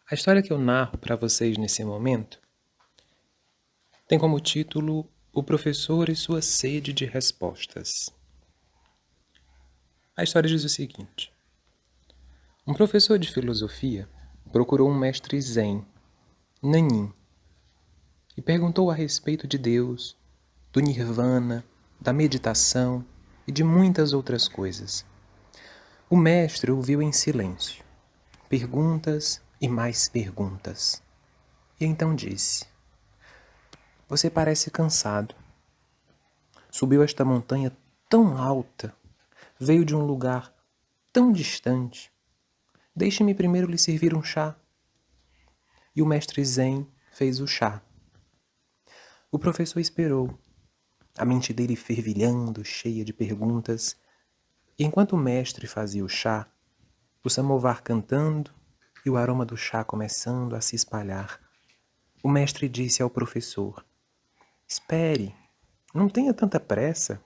A história que eu narro para vocês nesse momento tem como título O Professor e Sua Sede de Respostas. A história diz o seguinte: um professor de filosofia procurou um mestre zen, Nanin, e perguntou a respeito de Deus, do nirvana, da meditação e de muitas outras coisas. O mestre ouviu em silêncio, perguntas e mais perguntas. E então disse: Você parece cansado. Subiu esta montanha tão alta, veio de um lugar tão distante. Deixe-me primeiro lhe servir um chá. E o mestre Zen fez o chá. O professor esperou, a mente dele fervilhando, cheia de perguntas, e enquanto o mestre fazia o chá, o samovar cantando e o aroma do chá começando a se espalhar, o mestre disse ao professor: Espere, não tenha tanta pressa.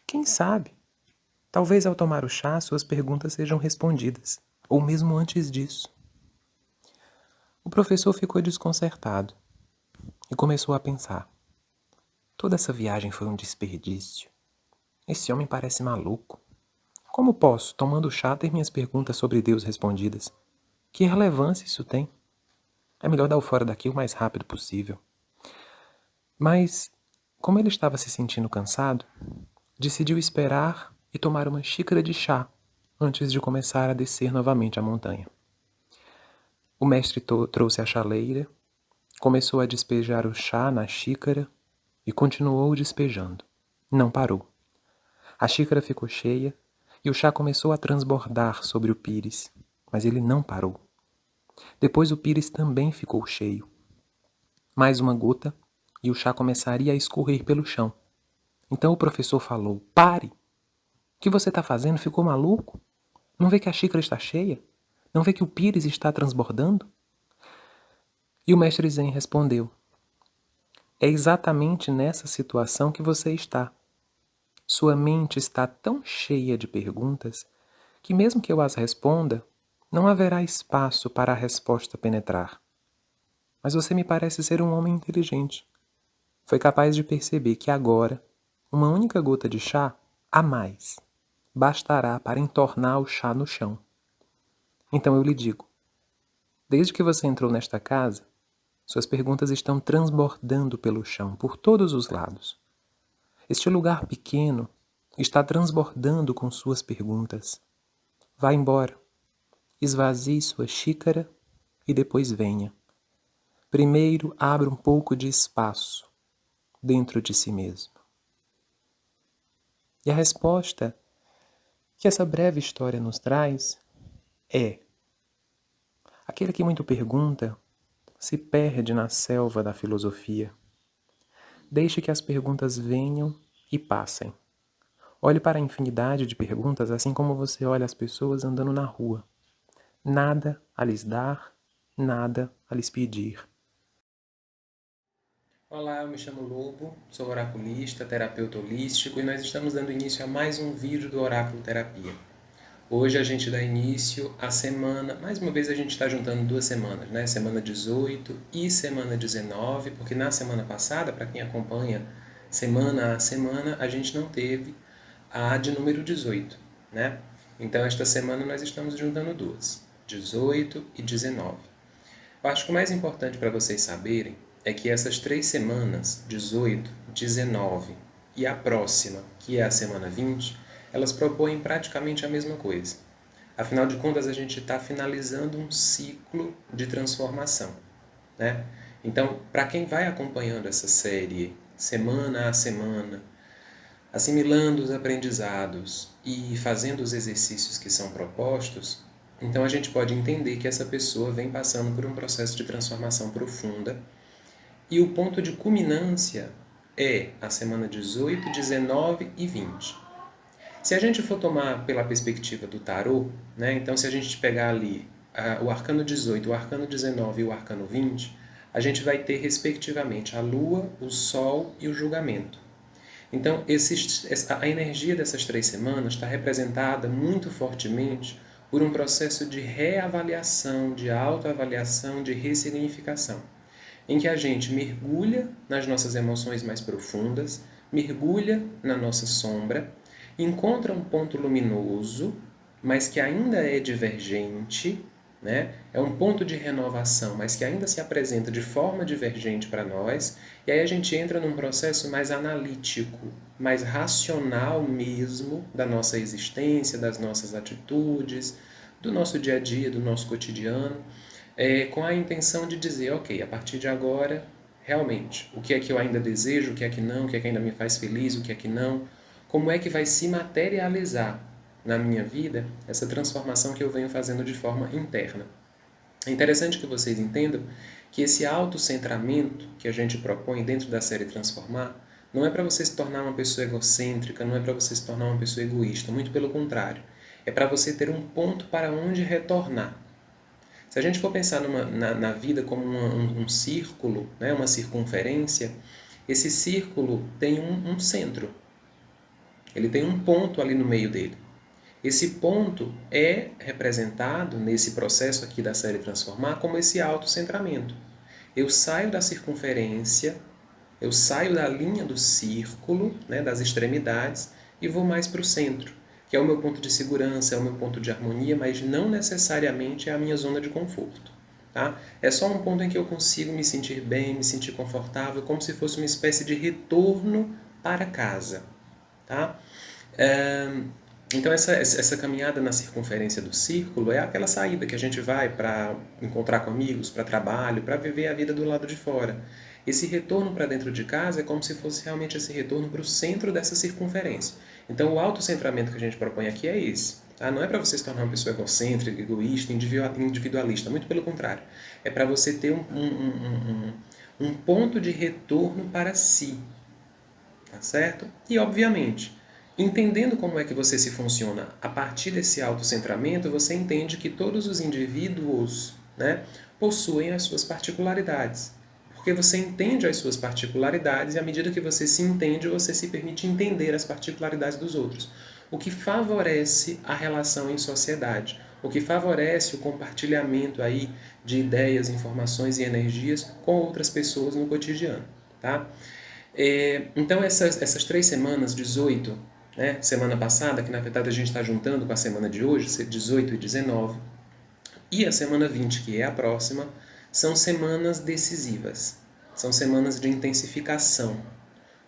Quem sabe? Talvez ao tomar o chá suas perguntas sejam respondidas, ou mesmo antes disso. O professor ficou desconcertado e começou a pensar. Toda essa viagem foi um desperdício. Esse homem parece maluco. Como posso, tomando chá, ter minhas perguntas sobre Deus respondidas? Que relevância isso tem? É melhor dar o fora daqui o mais rápido possível. Mas, como ele estava se sentindo cansado, decidiu esperar e tomar uma xícara de chá antes de começar a descer novamente a montanha. O mestre trouxe a chaleira, começou a despejar o chá na xícara e continuou despejando. Não parou. A xícara ficou cheia e o chá começou a transbordar sobre o pires, mas ele não parou. Depois o pires também ficou cheio. Mais uma gota e o chá começaria a escorrer pelo chão. Então o professor falou: Pare! O que você está fazendo? Ficou maluco? Não vê que a xícara está cheia? Não vê que o pires está transbordando? E o mestre Zen respondeu: É exatamente nessa situação que você está. Sua mente está tão cheia de perguntas que, mesmo que eu as responda, não haverá espaço para a resposta penetrar. Mas você me parece ser um homem inteligente. Foi capaz de perceber que agora, uma única gota de chá, a mais, bastará para entornar o chá no chão. Então eu lhe digo, desde que você entrou nesta casa, suas perguntas estão transbordando pelo chão, por todos os lados. Este lugar pequeno está transbordando com suas perguntas. Vá embora, esvazie sua xícara e depois venha. Primeiro abra um pouco de espaço dentro de si mesmo. E a resposta que essa breve história nos traz é: aquele que muito pergunta se perde na selva da filosofia. Deixe que as perguntas venham e passem. Olhe para a infinidade de perguntas assim como você olha as pessoas andando na rua. Nada a lhes dar, nada a lhes pedir. Olá, eu me chamo Lobo, sou oraculista, terapeuta holístico e nós estamos dando início a mais um vídeo do Oráculo Terapia. Hoje a gente dá início à semana, mais uma vez a gente está juntando 2 semanas, né? Semana 18 e semana 19, porque na semana passada, para quem acompanha semana a semana, a gente não teve a de número 18, né? Então esta semana nós estamos juntando 2, 18 e 19. Eu acho que o mais importante para vocês saberem é que essas 3 semanas, 18, 19 e a próxima, que é a semana 20, elas propõem praticamente a mesma coisa. Afinal de contas, a gente está finalizando um ciclo de transformação, né? Então, para quem vai acompanhando essa série semana a semana, assimilando os aprendizados e fazendo os exercícios que são propostos, então a gente pode entender que essa pessoa vem passando por um processo de transformação profunda e o ponto de culminância é a semana 18, 19 e 20. Se a gente for tomar pela perspectiva do tarô, né, então se a gente pegar ali o arcano 18, o arcano 19 e o arcano 20, a gente vai ter respectivamente a lua, o sol e o julgamento. Então, a energia dessas 3 semanas está representada muito fortemente por um processo de reavaliação, de autoavaliação, de ressignificação, em que a gente mergulha nas nossas emoções mais profundas, mergulha na nossa sombra, encontra um ponto luminoso, mas que ainda é divergente, né? É um ponto de renovação, mas que ainda se apresenta de forma divergente para nós, e aí a gente entra num processo mais analítico, mais racional mesmo da nossa existência, das nossas atitudes, do nosso dia a dia, do nosso cotidiano, com a intenção de dizer, ok, a partir de agora, realmente, o que é que eu ainda desejo, o que é que não, o que é que ainda me faz feliz, o que é que não, como é que vai se materializar na minha vida essa transformação que eu venho fazendo de forma interna. É interessante que vocês entendam que esse autocentramento que a gente propõe dentro da série Transformar não é para você se tornar uma pessoa egocêntrica, não é para você se tornar uma pessoa egoísta, muito pelo contrário. É para você ter um ponto para onde retornar. Se a gente for pensar na vida como um círculo, né, uma circunferência, esse círculo tem um centro. Ele tem um ponto ali no meio dele. Esse ponto é representado nesse processo aqui da série Transformar como esse autocentramento. Eu saio da circunferência, eu saio da linha do círculo, né, das extremidades, e vou mais para o centro, que é o meu ponto de segurança, é o meu ponto de harmonia, mas não necessariamente é a minha zona de conforto. Tá? É só um ponto em que eu consigo me sentir bem, me sentir confortável, como se fosse uma espécie de retorno para casa. Tá? Então, essa caminhada na circunferência do círculo é aquela saída que a gente vai para encontrar com amigos, para trabalho, para viver a vida do lado de fora. Esse retorno para dentro de casa é como se fosse realmente esse retorno para o centro dessa circunferência. Então, o autocentramento que a gente propõe aqui é esse. Tá? Não é para você se tornar uma pessoa egocêntrica, egoísta, individualista. Muito pelo contrário. É para você ter um ponto de retorno para si. Tá certo? E, obviamente, entendendo como é que você se funciona a partir desse autocentramento, você entende que todos os indivíduos, né, possuem as suas particularidades. Porque você entende as suas particularidades e à medida que você se entende, você se permite entender as particularidades dos outros. O que favorece a relação em sociedade, o que favorece o compartilhamento aí de ideias, informações e energias com outras pessoas no cotidiano, tá? Então, essas 3 semanas, 18, né, semana passada, que na verdade a gente está juntando com a semana de hoje, 18 e 19, e a semana 20, que é a próxima, são semanas decisivas. São semanas de intensificação.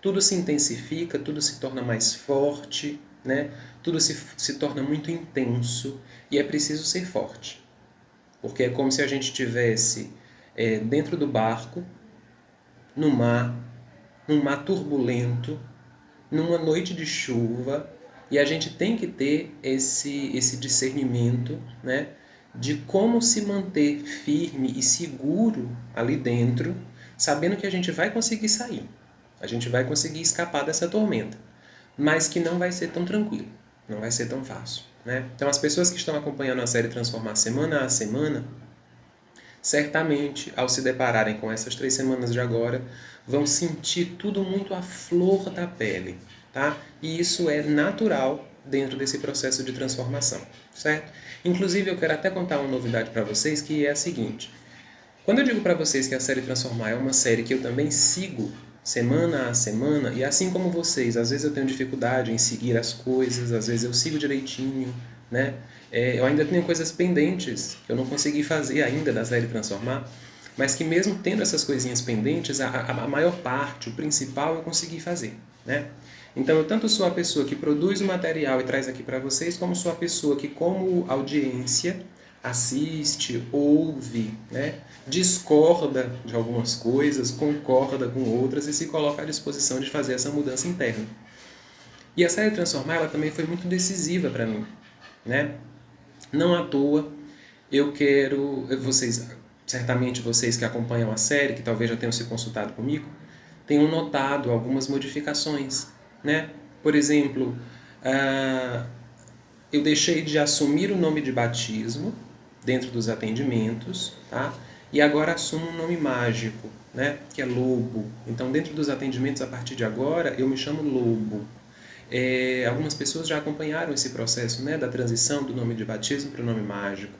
Tudo se intensifica, tudo se torna mais forte, né? Tudo se torna muito intenso e é preciso ser forte. Porque é como se a gente estivesse dentro do barco, no mar, num mar turbulento, numa noite de chuva, e a gente tem que ter esse discernimento, né, de como se manter firme e seguro ali dentro, sabendo que a gente vai conseguir sair, a gente vai conseguir escapar dessa tormenta, mas que não vai ser tão tranquilo, não vai ser tão fácil, né? Então, as pessoas que estão acompanhando a série Transformar semana a semana, certamente, ao se depararem com essas 3 semanas de agora, vão sentir tudo muito à flor da pele, tá? E isso é natural dentro desse processo de transformação, certo? Inclusive, eu quero até contar uma novidade para vocês, que é a seguinte. Quando eu digo para vocês que a série Transformar é uma série que eu também sigo semana a semana, e assim como vocês, às vezes eu tenho dificuldade em seguir as coisas, às vezes eu sigo direitinho, né? Eu ainda tenho coisas pendentes que eu não consegui fazer ainda da série Transformar, mas que mesmo tendo essas coisinhas pendentes, a maior parte, o principal, eu consegui fazer, né? Então, eu tanto sou a pessoa que produz o material e traz aqui para vocês, como sou a pessoa que, como audiência, assiste, ouve, né? Discorda de algumas coisas, concorda com outras e se coloca à disposição de fazer essa mudança interna. E a série Transformar ela também foi muito decisiva para mim, né? Não à toa, eu quero... certamente vocês que acompanham a série, que talvez já tenham se consultado comigo, tenham notado algumas modificações, né? Por exemplo, eu deixei de assumir o nome de batismo dentro dos atendimentos, tá? E agora assumo um nome mágico, né? Que é lobo. Então, dentro dos atendimentos, a partir de agora, eu me chamo Lobo. Algumas pessoas já acompanharam esse processo, né, da transição do nome de batismo para o nome mágico.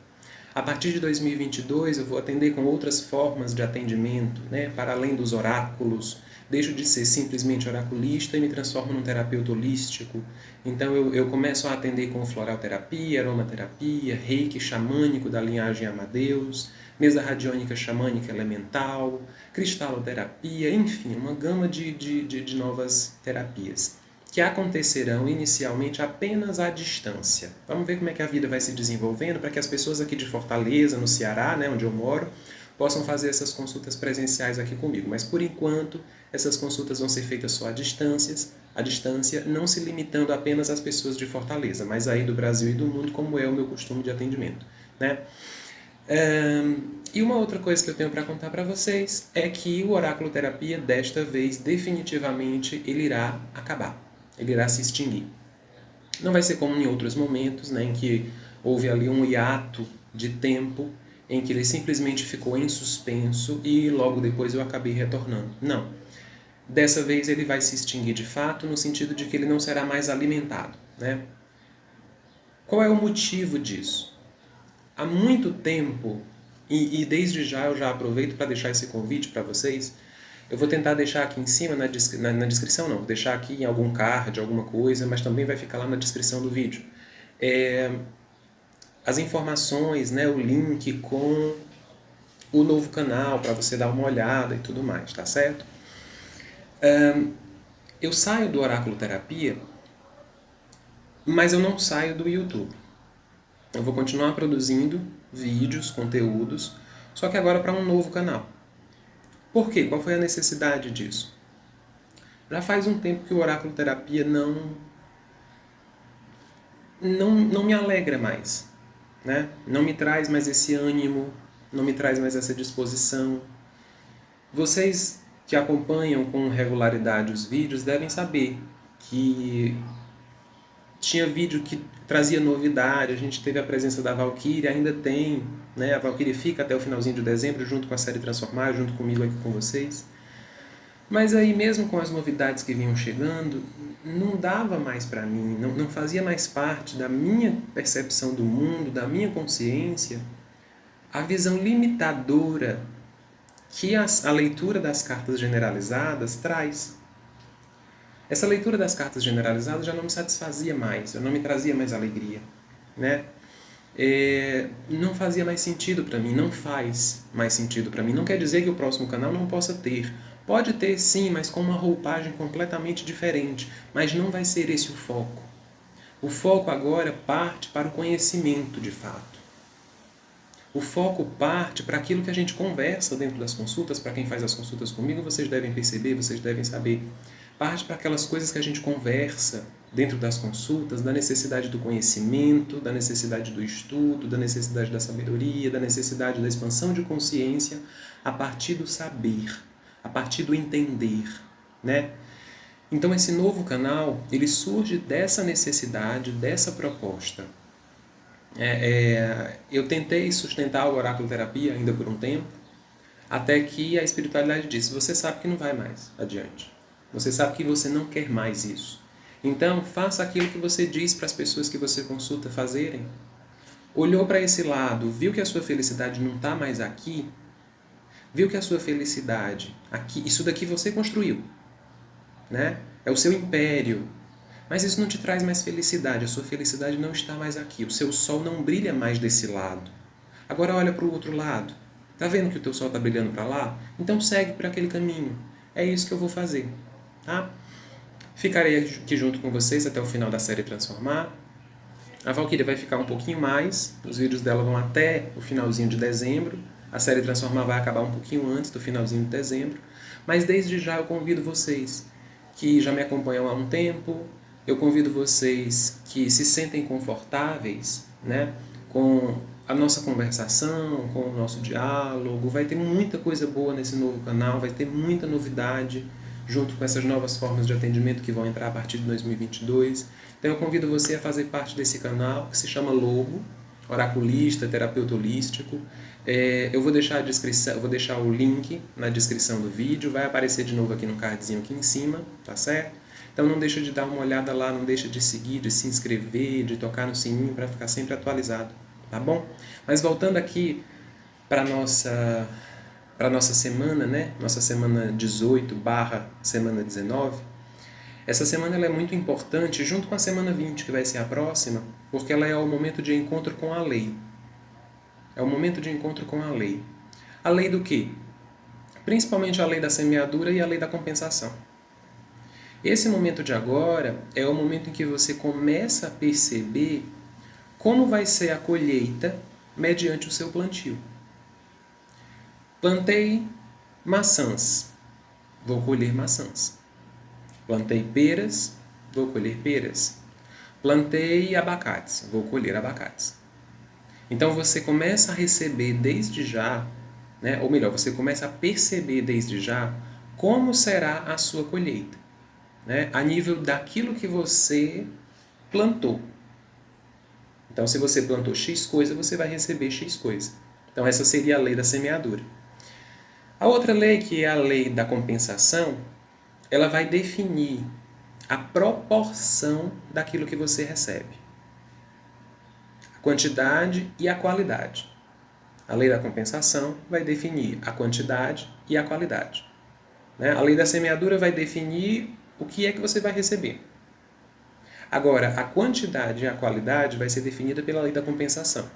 A partir de 2022, eu vou atender com outras formas de atendimento, né, para além dos oráculos. Deixo de ser simplesmente oraculista e me transformo num terapeuta holístico. Então eu começo a atender com floral terapia, aromaterapia, reiki xamânico da linhagem Amadeus, mesa radiônica xamânica elemental, cristaloterapia, enfim, uma gama de novas terapias que acontecerão inicialmente apenas à distância. Vamos ver como é que a vida vai se desenvolvendo para que as pessoas aqui de Fortaleza, no Ceará, né, onde eu moro, possam fazer essas consultas presenciais aqui comigo. Mas, por enquanto, essas consultas vão ser feitas só à distância, não se limitando apenas às pessoas de Fortaleza, mas aí do Brasil e do mundo, como é o meu costume de atendimento, né? E uma outra coisa que eu tenho para contar para vocês é que o oráculo terapia, desta vez, definitivamente, ele irá acabar. Ele irá se extinguir. Não vai ser como em outros momentos, né, em que houve ali um hiato de tempo, em que ele simplesmente ficou em suspenso e logo depois eu acabei retornando. Não. Dessa vez ele vai se extinguir de fato, no sentido de que ele não será mais alimentado, né? Qual é o motivo disso? Há muito tempo, e desde já eu já aproveito para deixar esse convite para vocês. Eu vou tentar deixar aqui em cima, na descrição não, vou deixar aqui em algum card, alguma coisa, mas também vai ficar lá na descrição do vídeo. As informações, né, o link com o novo canal, para você dar uma olhada e tudo mais, tá certo? Eu saio do Oráculo Terapia, mas eu não saio do YouTube. Eu vou continuar produzindo vídeos, conteúdos, só que agora para um novo canal. Por quê? Qual foi a necessidade disso? Já faz um tempo que o Oráculo Terapia não me alegra mais, né? Não me traz mais esse ânimo, não me traz mais essa disposição. Vocês que acompanham com regularidade os vídeos devem saber que tinha vídeo que trazia novidade, a gente teve a presença da Valkyria, ainda tem, né? A Valkyria fica até o finalzinho de dezembro, junto com a série Transformar, junto comigo aqui com vocês. Mas aí mesmo com as novidades que vinham chegando, não dava mais para mim, não fazia mais parte da minha percepção do mundo, da minha consciência, a visão limitadora que a leitura das cartas generalizadas traz. Essa leitura das cartas generalizadas já não me satisfazia mais, já não me trazia mais alegria, né? Não fazia mais sentido para mim, não faz mais sentido para mim. Não quer dizer que o próximo canal não possa ter. Pode ter sim, mas com uma roupagem completamente diferente. Mas não vai ser esse o foco. O foco agora parte para o conhecimento de fato. O foco parte para aquilo que a gente conversa dentro das consultas. Para quem faz as consultas comigo, vocês devem perceber, vocês devem saber. Parte para aquelas coisas que a gente conversa dentro das consultas, da necessidade do conhecimento, da necessidade do estudo, da necessidade da sabedoria, da necessidade da expansão de consciência a partir do saber, a partir do entender, né? Então esse novo canal, ele surge dessa necessidade, dessa proposta. Eu tentei sustentar o Oráculo Terapia ainda por um tempo, até que a espiritualidade disse, você sabe que não vai mais adiante. Você sabe que você não quer mais isso. Então, faça aquilo que você diz para as pessoas que você consulta fazerem. Olhou para esse lado, viu que a sua felicidade não está mais aqui, viu que a sua felicidade, aqui, isso daqui você construiu, né? É o seu império. Mas isso não te traz mais felicidade, a sua felicidade não está mais aqui, o seu sol não brilha mais desse lado. Agora olha para o outro lado. Está vendo que o teu sol está brilhando para lá? Então segue para aquele caminho. É isso que eu vou fazer. Tá? Ficarei aqui junto com vocês até o final da série Transformar. A Valkyria vai ficar um pouquinho mais, os vídeos dela vão até o finalzinho de dezembro. A série Transformar vai acabar um pouquinho antes do finalzinho de dezembro. Mas desde já eu convido vocês que já me acompanham há um tempo, eu convido vocês que se sentem confortáveis, né, com a nossa conversação, com o nosso diálogo. Vai ter muita coisa boa nesse novo canal, vai ter muita novidade junto com essas novas formas de atendimento que vão entrar a partir de 2022. Então eu convido você a fazer parte desse canal que se chama Lobo, oraculista, terapeuta holístico. Eu vou deixar a descrição, vou deixar o link na descrição do vídeo, vai aparecer de novo aqui no cardzinho aqui em cima, tá certo? Então não deixa de dar uma olhada lá, não deixa de seguir, de se inscrever, de tocar no sininho para ficar sempre atualizado, tá bom? Mas voltando aqui para nossa semana, né? Nossa semana 18 barra semana 19. Essa semana ela é muito importante, junto com a semana 20, que vai ser a próxima, porque ela é o momento de encontro com a lei. É o momento de encontro com a lei. A lei do quê? Principalmente a lei da semeadura e a lei da compensação. Esse momento de agora é o momento em que você começa a perceber como vai ser a colheita mediante o seu plantio. Plantei maçãs, vou colher maçãs. Plantei peras, vou colher peras. Plantei abacates, vou colher abacates. Então você começa a receber desde já, né? Ou melhor, você começa a perceber desde já como será a sua colheita, né? A nível daquilo que você plantou. Então, se você plantou X coisa, você vai receber X coisa. Então, essa seria a lei da semeadura. A outra lei, que é a lei da compensação, ela vai definir a proporção daquilo que você recebe. A quantidade e a qualidade. A lei da compensação vai definir a quantidade e a qualidade. A lei da semeadura vai definir o que é que você vai receber. Agora, a quantidade e a qualidade vai ser definida pela lei da compensação.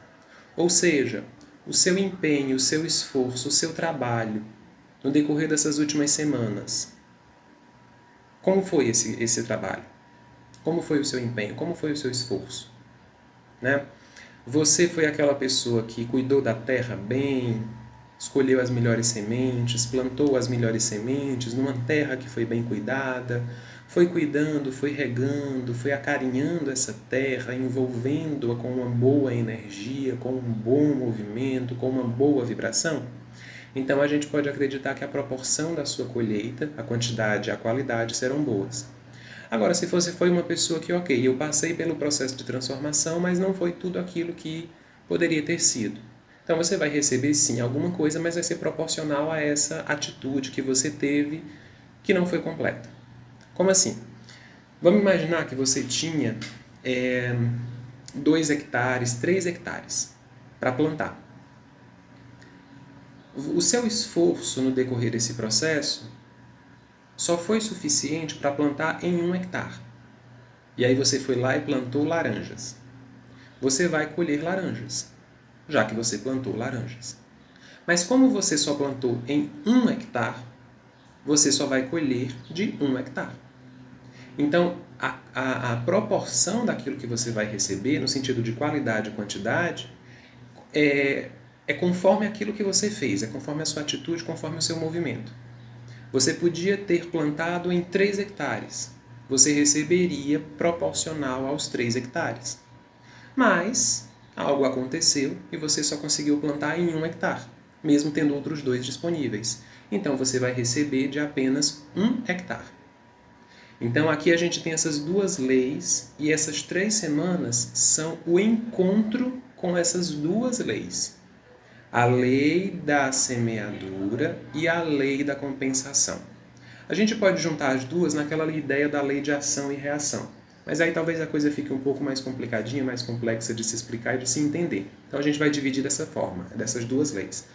Ou seja, o seu empenho, o seu esforço, o seu trabalho no decorrer dessas últimas semanas. Como foi esse trabalho? Como foi o seu empenho? Como foi o seu esforço? Né? Você foi aquela pessoa que cuidou da terra bem, escolheu as melhores sementes, plantou as melhores sementes numa terra que foi bem cuidada, foi cuidando, foi regando, foi acarinhando essa terra, envolvendo-a com uma boa energia, com um bom movimento, com uma boa vibração? Então a gente pode acreditar que a proporção da sua colheita, a quantidade e a qualidade serão boas. Agora, se você foi uma pessoa que, ok, eu passei pelo processo de transformação, mas não foi tudo aquilo que poderia ter sido. Então você vai receber sim alguma coisa, mas vai ser proporcional a essa atitude que você teve que não foi completa. Como assim? Vamos imaginar que você tinha 2 hectares, 3 hectares para plantar. O seu esforço no decorrer desse processo só foi suficiente para plantar em 1 hectare. E aí você foi lá e plantou laranjas. Você vai colher laranjas, já que você plantou laranjas. Mas como você só plantou em 1 hectare, você só vai colher de 1 hectare. Então, a proporção daquilo que você vai receber, no sentido de qualidade e quantidade, é conforme aquilo que você fez, é conforme a sua atitude, conforme o seu movimento. Você podia ter plantado em 3 hectares. Você receberia proporcional aos 3 hectares. Mas algo aconteceu e você só conseguiu plantar em 1 hectare, mesmo tendo outros 2 disponíveis. Então você vai receber de apenas 1 hectare. Então aqui a gente tem essas 2 leis e essas 3 semanas são o encontro com essas 2 leis. A lei da semeadura e a lei da compensação. A gente pode juntar as duas naquela ideia da lei de ação e reação. Mas aí talvez a coisa fique um pouco mais complicadinha, mais complexa de se explicar e de se entender. Então a gente vai dividir dessa forma, dessas 2 leis.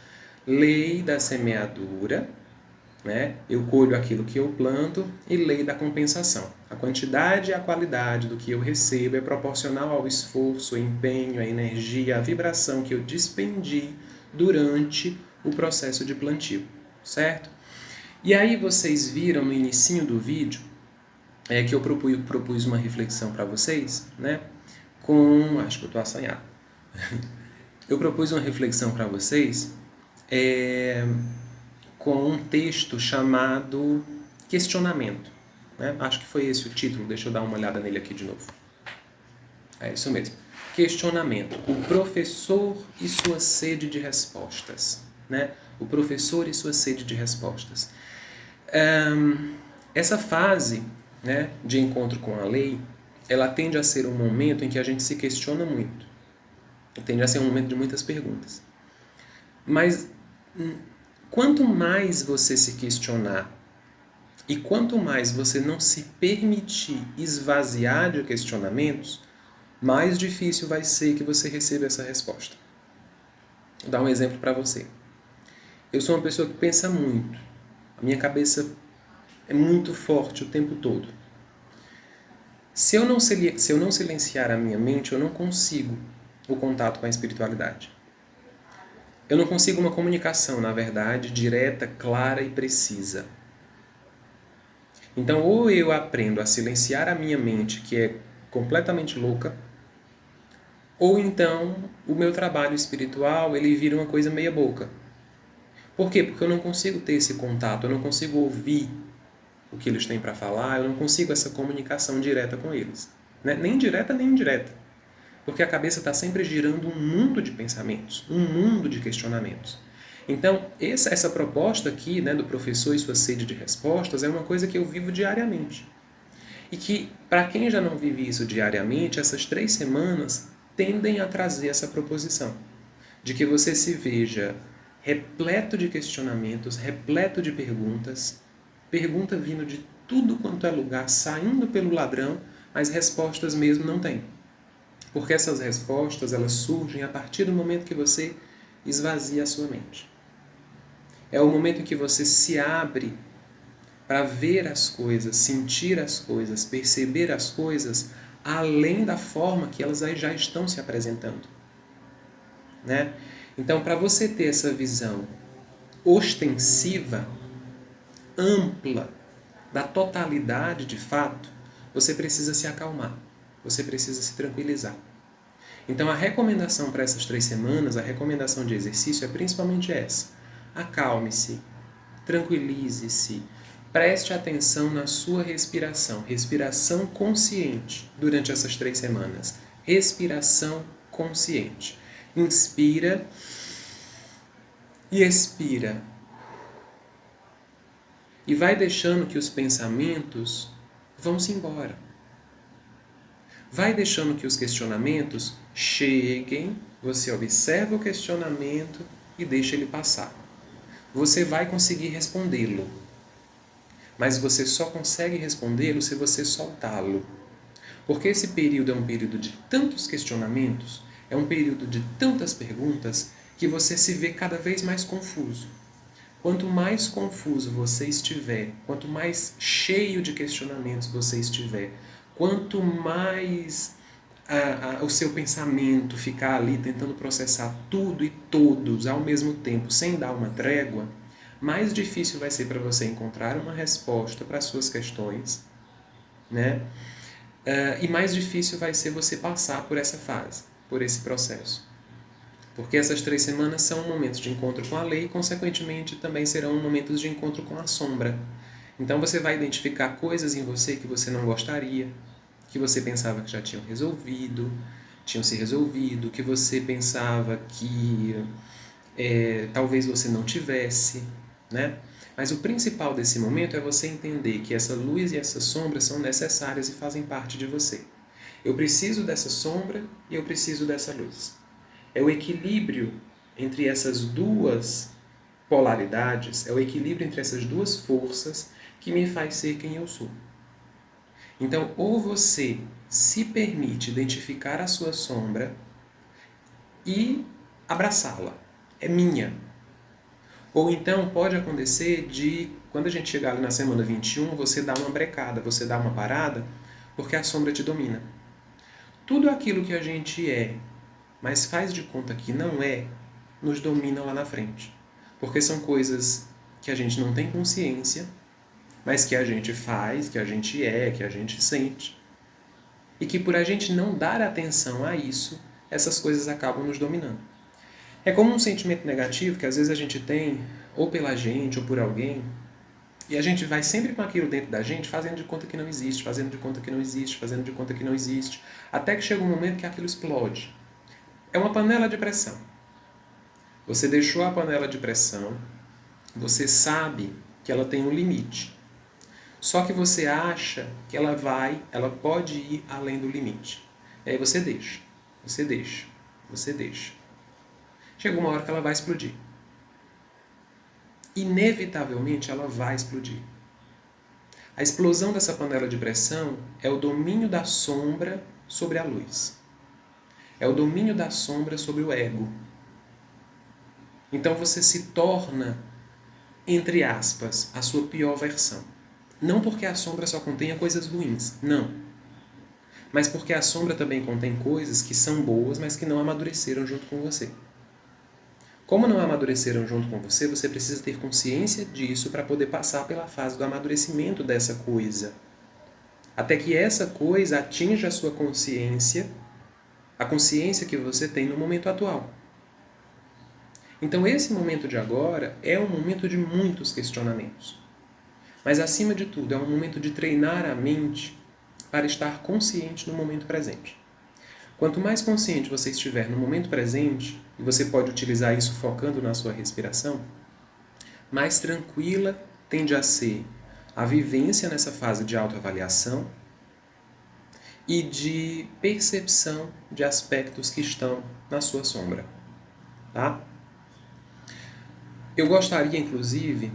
Lei da semeadura, né? Eu colho aquilo que eu planto, e lei da compensação. A quantidade e a qualidade do que eu recebo é proporcional ao esforço, ao empenho, à energia, à vibração que eu despendi durante o processo de plantio, certo? E aí vocês viram no inicinho do vídeo que eu propus uma reflexão para vocês, né? Acho que eu estou assanhado. Eu propus uma reflexão para vocês com um texto chamado Questionamento. Né? Acho que foi esse o título, deixa eu dar uma olhada nele aqui de novo. É isso mesmo. Questionamento. O professor e sua sede de respostas. Né? O professor e sua sede de respostas. Essa fase, né, de encontro com a lei, ela tende a ser um momento em que a gente se questiona muito. Tende a ser um momento de muitas perguntas. Mas quanto mais você se questionar e quanto mais você não se permitir esvaziar de questionamentos, mais difícil vai ser que você receba essa resposta. Vou dar um exemplo para você. Eu sou uma pessoa que pensa muito. A minha cabeça é muito forte o tempo todo. Se eu não silenciar a minha mente, eu não consigo o contato com a espiritualidade. Eu não consigo uma comunicação, na verdade, direta, clara e precisa. Então, ou eu aprendo a silenciar a minha mente, que é completamente louca, ou então o meu trabalho espiritual ele vira uma coisa meia boca. Por quê? Porque eu não consigo ter esse contato, eu não consigo ouvir o que eles têm para falar, eu não consigo essa comunicação direta com eles. Né? Nem direta, nem indireta. Porque a cabeça está sempre girando um mundo de pensamentos, um mundo de questionamentos. Então, essa proposta aqui, né, do professor e sua sede de respostas é uma coisa que eu vivo diariamente. E que, para quem já não vive isso diariamente, essas 3 semanas tendem a trazer essa proposição de que você se veja repleto de questionamentos, repleto de perguntas, pergunta vindo de tudo quanto é lugar, saindo pelo ladrão, mas respostas mesmo não tem. Porque essas respostas, elas surgem a partir do momento que você esvazia a sua mente. É o momento em que você se abre para ver as coisas, sentir as coisas, perceber as coisas além da forma que elas já estão se apresentando. Né? Então, para você ter essa visão ostensiva, ampla, da totalidade de fato, você precisa se acalmar, você precisa se tranquilizar. Então, a recomendação para essas 3 semanas, a recomendação de exercício é principalmente essa. Acalme-se, tranquilize-se, preste atenção na sua respiração. Respiração consciente durante essas 3 semanas. Respiração consciente. Inspira e expira. E vai deixando que os pensamentos vão-se embora. Vai deixando que os questionamentos cheguem, você observa o questionamento e deixa ele passar. Você vai conseguir respondê-lo, mas você só consegue respondê-lo se você soltá-lo. Porque esse período é um período de tantos questionamentos, é um período de tantas perguntas, que você se vê cada vez mais confuso. Quanto mais confuso você estiver, quanto mais cheio de questionamentos você estiver, quanto mais o seu pensamento ficar ali tentando processar tudo e todos ao mesmo tempo, sem dar uma trégua, mais difícil vai ser para você encontrar uma resposta para as suas questões, né? E mais difícil vai ser você passar por essa fase, por esse processo. Porque essas 3 semanas são momentos de encontro com a lei e, consequentemente, também serão momentos de encontro com a sombra. Então você vai identificar coisas em você que você não gostaria, que você pensava que já tinham se resolvido, que você pensava que talvez você não tivesse, né? Mas o principal desse momento é você entender que essa luz e essa sombra são necessárias e fazem parte de você. Eu preciso dessa sombra e eu preciso dessa luz. É o equilíbrio entre essas duas polaridades, é o equilíbrio entre essas duas forças que me faz ser quem eu sou. Então, ou você se permite identificar a sua sombra e abraçá-la. É minha. Ou então pode acontecer de, quando a gente chegar ali na semana 21, você dá uma brecada, você dá uma parada, porque a sombra te domina. Tudo aquilo que a gente é, mas faz de conta que não é, nos domina lá na frente. Porque são coisas que a gente não tem consciência, mas que a gente faz, que a gente é, que a gente sente. E que por a gente não dar atenção a isso, essas coisas acabam nos dominando. É como um sentimento negativo que às vezes a gente tem, ou pela gente, ou por alguém, e a gente vai sempre com aquilo dentro da gente, fazendo de conta que não existe, fazendo de conta que não existe, fazendo de conta que não existe, até que chega um momento que aquilo explode. É uma panela de pressão. Você deixou a panela de pressão, você sabe que ela tem um limite. Só que você acha que ela pode ir além do limite. E aí você deixa. Você deixa. Chega uma hora que ela vai explodir. Inevitavelmente ela vai explodir. A explosão dessa panela de pressão é o domínio da sombra sobre a luz. É o domínio da sombra sobre o ego. Então você se torna, entre aspas, a sua pior versão. Não porque a sombra só contenha coisas ruins, não. Mas porque a sombra também contém coisas que são boas, mas que não amadureceram junto com você. Como não amadureceram junto com você, você precisa ter consciência disso para poder passar pela fase do amadurecimento dessa coisa. Até que essa coisa atinja a sua consciência, a consciência que você tem no momento atual. Então esse momento de agora é um momento de muitos questionamentos. Mas acima de tudo, é um momento de treinar a mente para estar consciente no momento presente. Quanto mais consciente você estiver no momento presente, e você pode utilizar isso focando na sua respiração, mais tranquila tende a ser a vivência nessa fase de autoavaliação e de percepção de aspectos que estão na sua sombra. Tá? Eu gostaria, inclusive,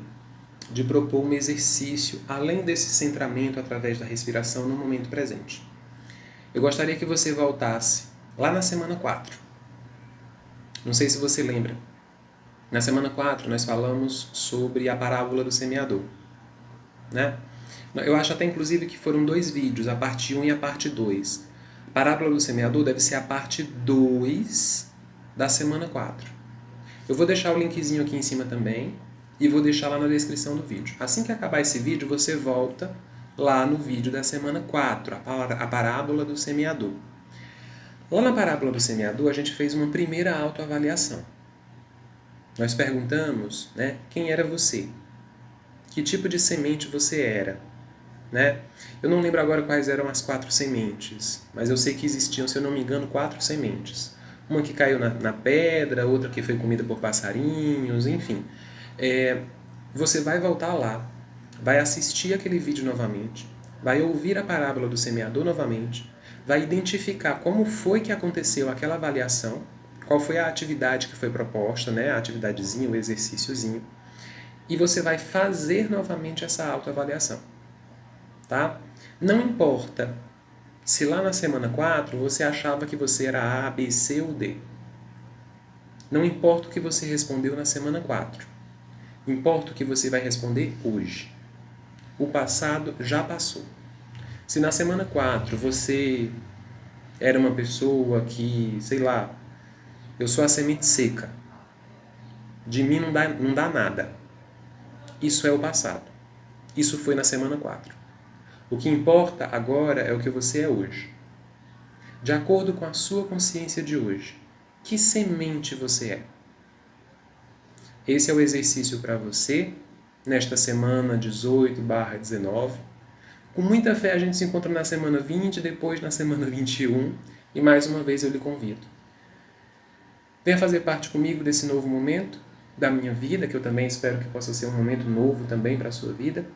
de propor um exercício além desse centramento através da respiração no momento presente. Eu gostaria que você voltasse lá na semana 4. Não sei se você lembra. Na semana 4 nós falamos sobre a parábola do semeador. Né? Eu acho até inclusive que foram 2 vídeos, a parte 1 e a parte 2. A parábola do semeador deve ser a parte 2 da semana 4. Eu vou deixar o linkzinho aqui em cima também e vou deixar lá na descrição do vídeo. Assim que acabar esse vídeo, você volta lá no vídeo da semana 4, a parábola do semeador. Lá na parábola do semeador, a gente fez uma primeira autoavaliação. Nós perguntamos, né, quem era você? Que tipo de semente você era? Né? Eu não lembro agora quais eram as 4 sementes, mas eu sei que existiam, se eu não me engano, 4 sementes. Uma que caiu na pedra, outra que foi comida por passarinhos, enfim. Você vai voltar lá, vai assistir aquele vídeo novamente, vai ouvir a parábola do semeador novamente, vai identificar como foi que aconteceu aquela avaliação, qual foi a atividade que foi proposta, né? A atividadezinha, o exercíciozinho, e você vai fazer novamente essa autoavaliação. Tá? Não importa se lá na semana 4 você achava que você era A, B, C ou D. Não importa o que você respondeu na semana 4. Importa o que você vai responder hoje. O passado já passou. Se na semana 4 você era uma pessoa que, sei lá, eu sou a semente seca, de mim não dá nada. Isso é o passado. Isso foi na semana 4. O que importa agora é o que você é hoje. De acordo com a sua consciência de hoje, que semente você é? Esse é o exercício para você, nesta semana 18/19. Com muita fé a gente se encontra na semana 20, depois na semana 21, e mais uma vez eu lhe convido. Venha fazer parte comigo desse novo momento da minha vida, que eu também espero que possa ser um momento novo também para a sua vida.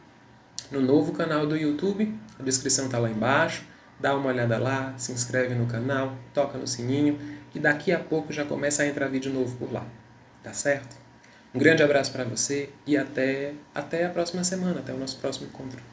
No novo canal do YouTube, a descrição está lá embaixo, dá uma olhada lá, se inscreve no canal, toca no sininho, que daqui a pouco já começa a entrar vídeo novo por lá, tá certo? Um grande abraço para você e até a próxima semana, até o nosso próximo encontro.